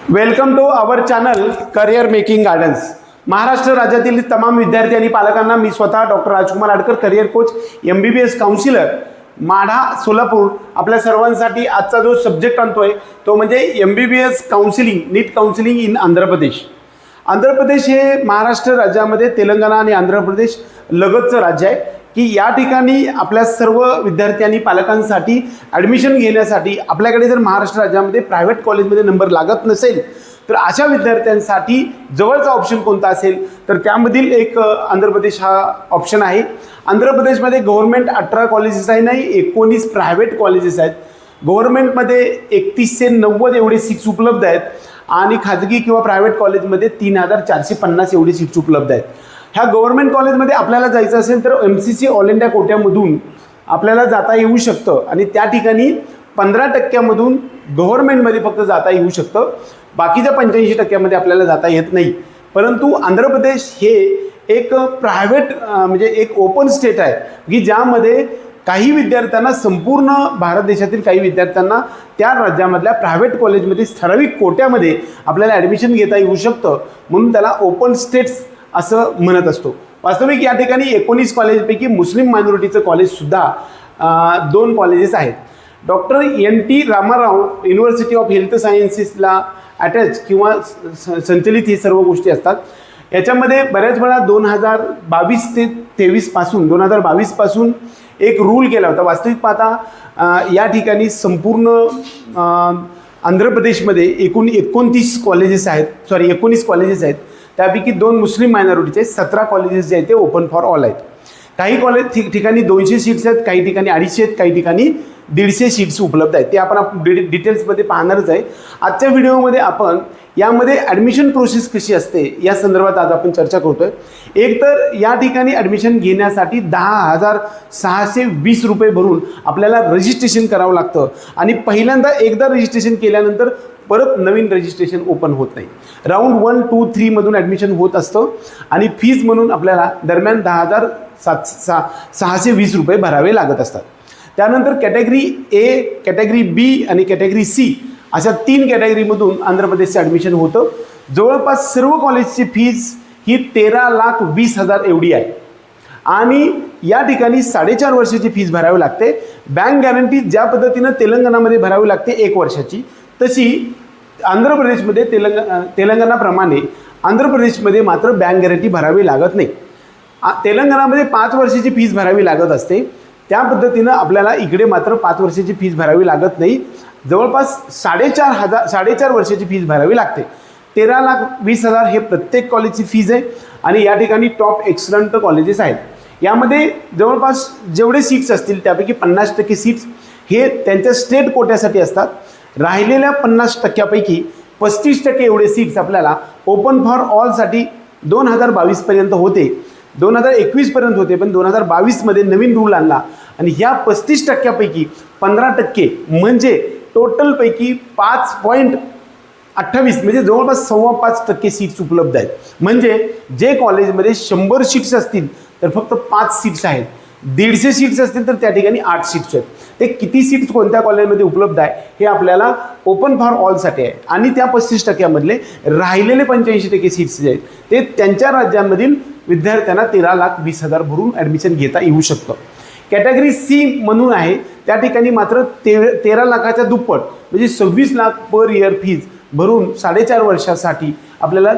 Welcome to our channel career making gardens. Maharashtra राज्यातील तमाम विद्यार्थी आणि पालकांना मी स्वतः doctor Rajkumar Adkar, career coach, MBBS counsellor, Madha, Solapur, आपल्या सर्वांसाठी आजचा जो सब्जेक्ट आणतोय तो म्हणजे MBBS counselling, NEET counselling in Andhra Pradesh. Andhra Pradesh हे महाराष्ट्र राज्यामध्ये तेलंगणा आणि आंध्र प्रदेश लगतचं राज्य आहे की या ठिकाणी आपल्या सर्व विद्यार्थी आणि पालकांसाठी ॲडमिशन घेण्यासाठी आपल्याकडे जर महाराष्ट्र राज्यामध्ये प्रायव्हेट कॉलेजमध्ये नंबर लागत नसेल तर अशा विद्यार्थ्यांसाठी जवळचा ऑप्शन कोणता असेल तर त्यामधील एक आंध्र प्रदेश हा ऑप्शन आहे। आंध्र प्रदेशमध्ये गव्हर्नमेंट 18 कॉलेजेस आहे, नाही 19 प्रायव्हेट कॉलेजेस आहेत। गव्हर्नमेंटमध्ये 3190 एवढे सीट्स उपलब्ध आहेत आणि खाजगी किंवा प्रायव्हेट कॉलेजमध्ये 3450 एवढे सीट्स उपलब्ध आहेत। ह्या गव्हर्नमेंट कॉलेजमध्ये आपल्याला जायचं असेल तर MCC ऑल इंडिया कोट्यामधून आपल्याला जाता येऊ शकतं आणि त्या ठिकाणी 15% गव्हर्नमेंटमध्ये फक्त जाता येऊ शकतं, बाकीच्या 85% आपल्याला जाता येत नाही। परंतु आंध्र प्रदेश हे एक प्रायव्हेट म्हणजे एक ओपन स्टेट आहे की ज्यामध्ये काही विद्यार्थ्यांना, संपूर्ण भारत देशातील काही विद्यार्थ्यांना त्या राज्यामधल्या प्रायव्हेट कॉलेजमध्ये ठराविक कोट्यामध्ये आपल्याला ॲडमिशन घेता येऊ शकतं, म्हणून त्याला ओपन स्टेट्स असं म्हणत असतो। वास्तविक या ठिकाणी 19 कॉलेजपैकी मुस्लिम मायनॉरिटीचं कॉलेजसुद्धा 2 कॉलेजेस आहेत। Doctor NT Ramarao university of health सायन्सेसला अटॅच किंवा संचलित ही सर्व गोष्टी असतात। याच्यामध्ये बऱ्याच वेळा 2022 ते 23 पासून 2022 पासून एक रूल केला होता। वास्तविक पाहता या ठिकाणी संपूर्ण आंध्र प्रदेशमध्ये एकूण 19 कॉलेजेस आहेत, त्यापैकी 2 मुस्लिम मायनॉरिटीचे 17 कॉलेजेस जे आहेत ते ओपन फॉर ऑल आहेत। काही कॉलेज ठिकाणी 200 सीट्स आहेत, काही ठिकाणी 250 आहेत, काही ठिकाणी 150 सीट्स उपलब्ध आहेत। ते आपण डिटेल्समध्ये पाहणारच आहे। आजच्या व्हिडिओमध्ये आपण यामध्ये ॲडमिशन प्रोसेस कशी असते या संदर्भात आज आपण चर्चा करतोय। एक तर या ठिकाणी ॲडमिशन घेण्यासाठी 10,620 रुपये भरून आपल्याला रजिस्ट्रेशन करावं लागतं आणि पहिल्यांदा एकदा रजिस्ट्रेशन केल्यानंतर परत नवीन रजिस्ट्रेशन ओपन होत नाही। राऊंड 1, 2, 3 मधून ॲडमिशन होत असतं आणि फीज म्हणून आपल्याला दरम्यान 10,620 रुपये भरावे लागत असतात। त्यानंतर कॅटेगरी A, कॅटेगरी B आणि कॅटेगरी C अशा 3 कॅटेगरीमधून आंध्र प्रदेशचं ॲडमिशन होतं। जवळपास सर्व कॉलेजची फीज ही 13,20,000 एवढी आहे आणि या ठिकाणी 4.5 वर्षाची फीज भरावी लागते। बँक गॅरंटी ज्या पद्धतीनं तेलंगणामध्ये भरावी लागते 1 वर्षाची, तशी आंध्र प्रदेशमध्ये तेलंगणाप्रमाणे आंध्र प्रदेशमध्ये मात्र बँक गॅरंटी भरावी लागत नाही। तेलंगणामध्ये 5 वर्षाची फीज भरावी लागत असते, त्या पद्धतीनं आपल्याला इकडे मात्र 5 वर्षाची फीज भरावी लागत नाही। जवळपास 4.5 वर्षाची फीज भरावी लागते। 13,20,000 हे प्रत्येक कॉलेजची फीज आहे आणि या ठिकाणी टॉप एक्सलंट कॉलेजेस आहेत। यामध्ये जवळपास जेवढे सीट्स असतील त्यापैकी 50% सीट्स हे त्यांच्या स्टेट कोट्यासाठी असतात। राहिलेल्या 50%पैकी 35% एवढे सीट्स आपल्याला ओपन फॉर ऑलसाठी 2022 पर्यंत होते, 2021 पर्यंत होते, पण 2022 नवीन रूल आणला आणि ह्या 35%पैकी 15% म्हणजे टोटलपैकी 5.28 म्हणजे जवळपास 5.25% सीट्स उपलब्ध आहेत। म्हणजे जे कॉलेजमध्ये 100 सीट्स असतील तर फक्त 5 सीट्स आहेत, 150 सीट्स असतील तर त्या ठिकाणी 8 सीट्स आहेत। ते किती सीट्स कोणत्या कॉलेजमध्ये उपलब्ध आहे हे आपल्याला ओपन फॉर ऑलसाठी आहे आणि त्या 35%मधले राहिलेले 85% सीट्स जे आहेत ते त्यांच्या राज्यांमधील विद्यार्थ्यांना 13,20,000 भरून ॲडमिशन घेता येऊ शकतं। कॅटेगरी C म्हणून आहे, त्या ठिकाणी मात्र 13 लाखाच्या दुप्पट म्हणजे 26 लाख पर इयर फीज भरून 4.5 वर्षासाठी आपल्याला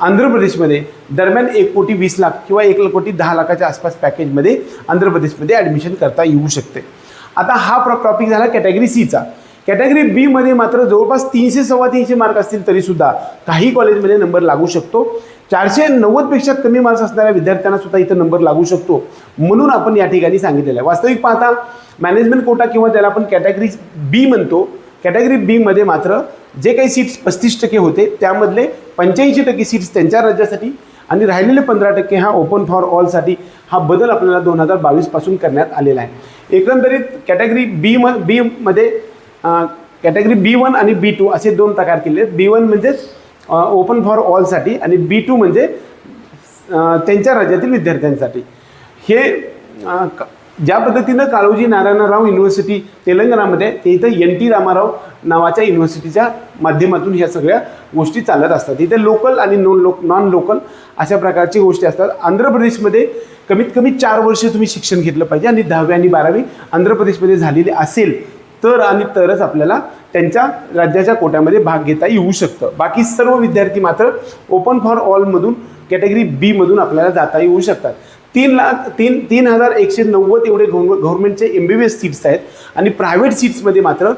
आंध्र प्रदेशमध्ये दरम्यान 1,20,00,000 किंवा 1,10,00,000च्या आसपास पॅकेजमध्ये आंध्र प्रदेशमध्ये ॲडमिशन करता येऊ शकते। आता हा टॉपिक झाला कॅटेगरी Cचा। कॅटेगरी B मध्ये मात्र जवळपास 300-325 मार्क असतील तरीसुद्धा काही कॉलेजमध्ये नंबर लागू शकतो। 490पेक्षा कमी मार्क्स असणाऱ्या विद्यार्थ्यांना सुद्धा इथं नंबर लागू शकतो, म्हणून आपण या ठिकाणी सांगितलेलं आहे। वास्तविक पाहता मॅनेजमेंट कोटा किंवा त्याला आपण कॅटेगरी B म्हणतो, कॅटेगरी B मध्ये मात्र जे काही सीट्स 35% होते त्यामधले 85% सीट्स त्यांच्या राज्यासाठी आणि राहिलेले 15% हा ओपन फॉर ऑलसाठी हा बदल आपल्याला 2022 पासून करण्यात आलेला आहे। एकंदरीत कॅटेगरी B मध्ये कॅटेगरी B1 आणि B2 असे 2 प्रकार केले आहेत। B1 म्हणजेच ओपन फॉर ऑलसाठी आणि B2 म्हणजे त्यांच्या राज्यातील विद्यार्थ्यांसाठी। हे ज्या पद्धतीनं काळोजी नारायणराव युनिव्हर्सिटी तेलंगणामध्ये ते इथं NT रामाराव नावाच्या युनिव्हर्सिटीच्या माध्यमातून ह्या सगळ्या गोष्टी चालत असतात. इथे लोकल आणि नॉन लोकल अशा प्रकारची गोष्टी असतात. आंध्र प्रदेशमध्ये कमीत कमी 4 वर्ष तुम्ही शिक्षण घेतलं पाहिजे आणि 10वी आणि 12वी आंध्र प्रदेशमध्ये झालेली असेल तर आणि तरच आपल्याला त्यांच्या राज्याच्या कोट्यामध्ये भाग घेता येऊ शकतं. बाकी सर्व विद्यार्थी मात्र ओपन फॉर ऑलमधून कॅटेगरी B मधून आपल्याला जाता येऊ शकतात. 3,190 एवढे गव्हर्नमेंटचे MBBS सीट्स आहेत आणि प्रायव्हेट सीट्समध्ये मात्र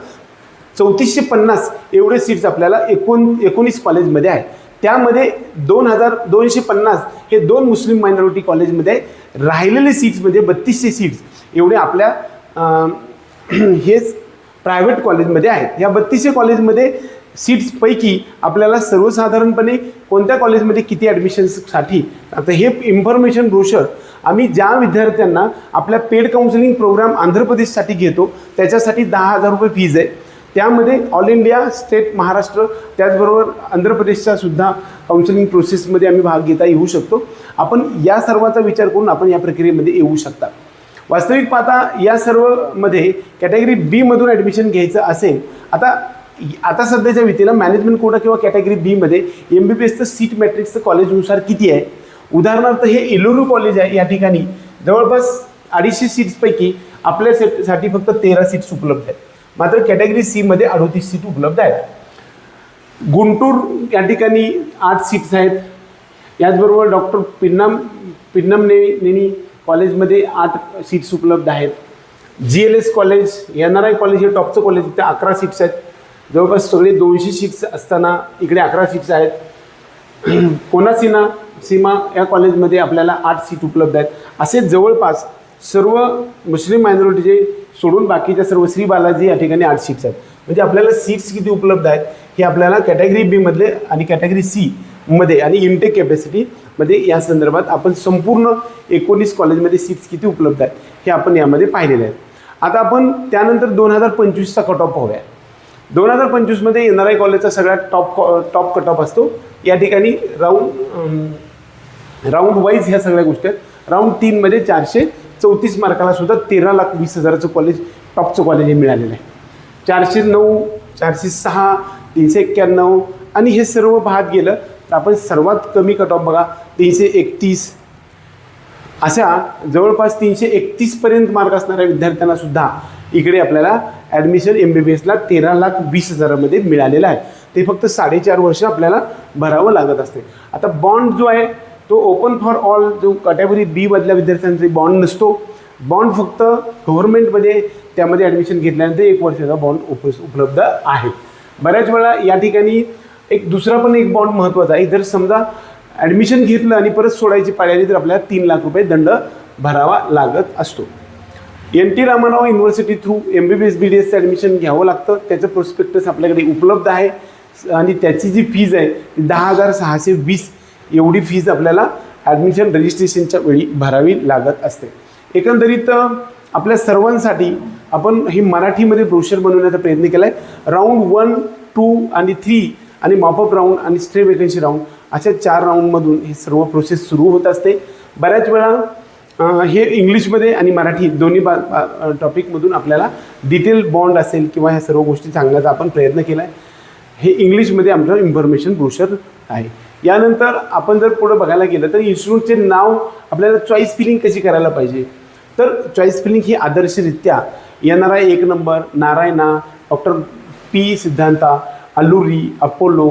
3450 एवढे सीट्स आपल्याला 19 कॉलेजमध्ये आहेत. त्यामध्ये 2,250 हे 2 मुस्लिम मायनॉरिटी कॉलेजमध्ये आहे. राहिलेले सीट्समध्ये 3200 सीट्स एवढे आपल्या हेच प्रायव्हेट कॉलेजमध्ये आहेत. या 3200 कॉलेजमध्ये सीट्सपैकी आपल्याला सर्वसाधारणपणे कोणत्या कॉलेजमध्ये किती ॲडमिशन्ससाठी, आता हे इन्फॉर्मेशन ब्रोशर आम्ही ज्या विद्यार्थ्यांना आपल्या पेड काउन्सिलिंग प्रोग्राम आंध्र प्रदेशसाठी घेतो त्याच्यासाठी 10,000 रुपये फीज आहे. त्यामध्ये ऑल इंडिया, स्टेट, महाराष्ट्र त्याचबरोबर आंध्र प्रदेशच्या सुद्धा काउन्सिलिंग प्रोसेसमध्ये आम्ही भाग घेता येऊ शकतो. आपण या सर्वाचा विचार करून आपण या प्रक्रियेमध्ये येऊ शकता. वास्तविक पाहता या सर्वमध्ये कॅटेगरी B मधून ॲडमिशन घ्यायचं असेल, आता सध्याच्या वितीला मॅनेजमेंट कोटा किंवा कॅटेगरी B मध्ये MBBSचं सीट मॅट्रिक्सचं कॉलेजनुसार किती आहे. उदाहरणार्थ हे एलोरू कॉलेज आहे. या ठिकाणी जवळपास 250 सीट्सपैकी आपल्या सेटसाठी फक्त 13 सीट्स उपलब्ध आहेत. मात्र कॅटेगरी C मध्ये 38 सीट उपलब्ध आहेत. गुंटूर या ठिकाणी 8 सीट्स आहेत. याचबरोबर डॉक्टर पिन्नमनेनी कॉलेजमध्ये 8 सीट्स उपलब्ध आहेत. GLS कॉलेज, NRI कॉलेज हे टॉपचं कॉलेज, इथे 11 सीट्स आहेत. जवळपास सगळे 200 सीट्स असताना इकडे 11 सीट्स आहेत. सीमा या कॉलेजमध्ये आपल्याला 8 सीट उपलब्ध आहेत. असे जवळपास सर्व मुस्लिम मायनॉरिटीचे सोडून बाकीच्या सर्व श्री बालाजी या ठिकाणी 8 सीट्स आहेत. म्हणजे आपल्याला सीट्स किती उपलब्ध आहेत हे आपल्याला कॅटेगरी B मधले आणि कॅटेगरी C मध्ये आणि इंटेक कॅपॅसिटीमध्ये या संदर्भात आपण संपूर्ण 19 कॉलेजमध्ये सीट्स किती उपलब्ध आहेत हे आपण यामध्ये पाहिलेले आहेत. आता आपण त्यानंतर 2025चा कट ऑफ पाहूया. 2025मध्ये NRI कॉलेजचा सगळ्यात टॉप कट ऑफ असतो. या ठिकाणी राऊंड वाईज ह्या सगळ्या गोष्टी आहेत. राऊंड 3 मध्ये 434 मार्काला सुद्धा 13,20,000चं कॉलेज, टॉपचं कॉलेज हे मिळालेलं आहे. 409, 406, 391 आणि हे सर्व पाहत गेलं तर आपण सर्वात कमी कट ऑफ बघा 331. अशा जवळपास 331 पर्यंत मार्क असणाऱ्या विद्यार्थ्यांना सुद्धा इकडे आपल्याला ॲडमिशन MBBSला 13,20,000 मध्ये मिळालेलं आहे. ते फक्त 4.5 वर्ष आपल्याला भरावं लागत असते. आता बॉन्ड जो आहे तो ओपन फॉर ऑल, जो कॅटेगरी B मधल्या विद्यार्थ्यांचे बॉन्ड नसतो. बॉन्ड फक्त गव्हर्नमेंटमध्ये त्यामध्ये ॲडमिशन घेतल्यानंतर 1 वर्षाचा बॉन्ड उपलब्ध आहे. बऱ्याच वेळा या ठिकाणी एक दुसरा पण एक बॉन्ड महत्त्वाचा आहे. जर समजा ॲडमिशन घेतलं आणि परत सोडायची पाळी आली तर आपल्याला 3 लाख रुपये दंड भरावा लागत असतो. NT Ramarao university through MBBS BDSचं ॲडमिशन घ्यावं लागतं. त्याचं प्रोस्पेक्टस आपल्याकडे उपलब्ध आहे आणि त्याची जी फीज आहे ती 10,620 एवढी फीज आपल्याला ॲडमिशन रजिस्ट्रेशनच्या वेळी भरावी लागत असते. एकंदरीत आपल्या सर्वांसाठी आपण ही मराठीमध्ये ब्रोशर बनवण्याचा प्रयत्न केला आहे. राऊंड 1, 2 आणि 3 आणि मॉपअप राऊंड आणि स्ट्रे वेकन्सी राऊंड अशा 4 राऊंडमधून ही सर्व प्रोसेस सुरू होत असते. बऱ्याच वेळा हे इंग्लिशमध्ये आणि मराठी दोन्ही टॉपिकमधून आपल्याला डिटेल बॉन्ड असेल किंवा ह्या सर्व गोष्टी सांगण्याचा आपण प्रयत्न केला आहे. हे इंग्लिशमध्ये आमचं इन्फॉर्मेशन ब्रोशर आहे. यानंतर आपण जर पुढं बघायला गेलं तर इन्स्टिट्यूटचे नाव आपल्याला चॉईस फिलिंग कशी करायला पाहिजे, तर चॉईस फिलिंग ही आदर्शरित्या NRI 1 number, Narayana, doctor P Siddhanta, Alluri, Apollo,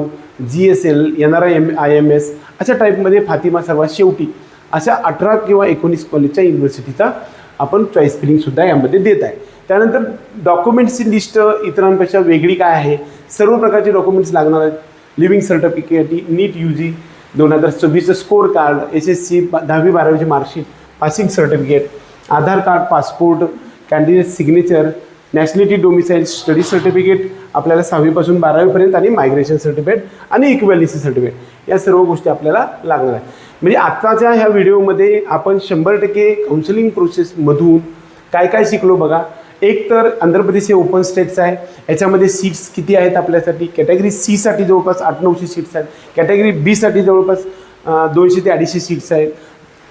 GSL, NRI IMS अशा टाईपमध्ये फातिमा सर्वात शेवटी अशा 18 किंवा 19 कॉलेजच्या युनिव्हर्सिटीचा आपण चॉईस फिलिंगसुद्धा यामध्ये देत आहे. त्यानंतर डॉक्युमेंट्सची लिस्ट इतरांपेक्षा वेगळी काय आहे, सर्व प्रकारचे डॉक्युमेंट्स लागणार आहेत. लिव्हिंग सर्टिफिकेट, नीट UG 2026चं स्कोर कार्ड, SSC 10वी 12वीची marksheet, passing certificate, Aadhaar card, passport, candidate signature, nationality domicile, study certificate आपल्याला 6वीपासून 12वीपर्यंत आणि मायग्रेशन सर्टिफिकेट आणि इक्वॅलिटी सर्टिफिकेट या सर्व गोष्टी आपल्याला लागणार आहे. म्हणजे आत्ताच्या ह्या व्हिडिओमध्ये आपण 100% काउन्सिलिंग प्रोसेसमधून काय काय शिकलो बघा. एक तर आंध्र प्रदेश हे ओपन स्टेट्स आहे. याच्यामध्ये सीट्स किती आहेत आपल्यासाठी, कॅटेगरी C साठी जवळपास 800-900 सीट्स आहेत. कॅटेगरी B साठी जवळपास 200 ते 250 सीट्स आहेत.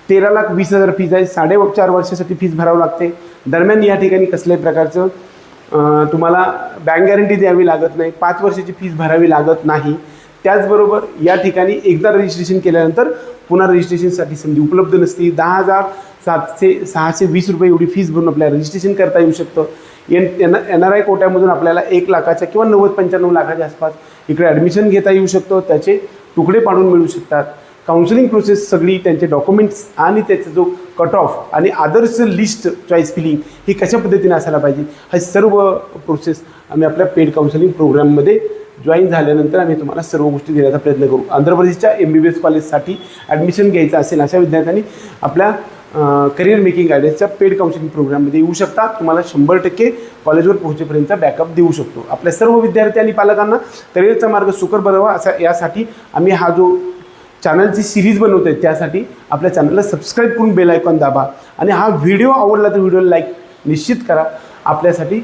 13,20,000 फीज आहे. 4.5 वर्षासाठी फीज भरावं लागते. दरम्यान या ठिकाणी कसल्याही प्रकारचं तुम्हाला बँक गॅरंटी द्यावी लागत नाही, 5 वर्षाची फीस भरावी लागत नाही. त्याचबरोबर या ठिकाणी एकदा रजिस्ट्रेशन केल्यानंतर पुन्हा रजिस्ट्रेशनसाठी संधी उपलब्ध नसते. 10,620 रुपये एवढी फीस भरून आपल्याला रजिस्ट्रेशन करता येऊ शकतं. NRI कोट्यामधून आपल्याला 1 लाखाच्या किंवा 90-95 लाखाच्या आसपास इकडे ॲडमिशन घेता येऊ शकतो. त्याचे तुकडे पाडून मिळू शकतात. काउन्सिलिंग प्रोसेस सगळी, त्यांचे डॉक्युमेंट्स आणि त्याचा जो कट ऑफ आणि आदर्श लिस्ट चॉईस फिलिंग ही कशा पद्धतीने असायला पाहिजे, हे सर्व प्रोसेस आम्ही आपल्या पेड काउन्सिलिंग प्रोग्राममध्ये जॉईन झाल्यानंतर आम्ही तुम्हाला सर्व गोष्टी देण्याचा प्रयत्न करू. आंध्र प्रदेशच्या MBBS कॉलेजसाठी ॲडमिशन घ्यायचं असेल अशा विद्यार्थ्यांनी आपल्या करिअर मेकिंग गायडन्सच्या पेड काउन्सिलिंग प्रोग्राममध्ये येऊ शकता. तुम्हाला 100% कॉलेजवर पोहोचेपर्यंत बॅकअप देऊ शकतो. आपल्या सर्व विद्यार्थी आणि पालकांना करिअरचा मार्ग सुकर बनावा असा यासाठी आम्ही हा जो चॅनलची सिरीज बनवतो आहे, त्यासाठी आपल्या चॅनलला सबस्क्राईब करून बेल आयकॉन दाबा आणि हा व्हिडिओ आवडला तर व्हिडिओला लाईक निश्चित करा. आपल्यासाठी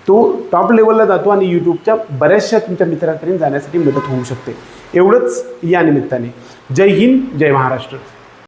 तो टॉप लेवलला जातो आणि यूट्यूबच्या बऱ्याचशा तुमच्या मित्रांपर्यंत जाण्यासाठी मदत होऊ शकते. एवढंच या निमित्ताने. जय हिंद, जय महाराष्ट्र.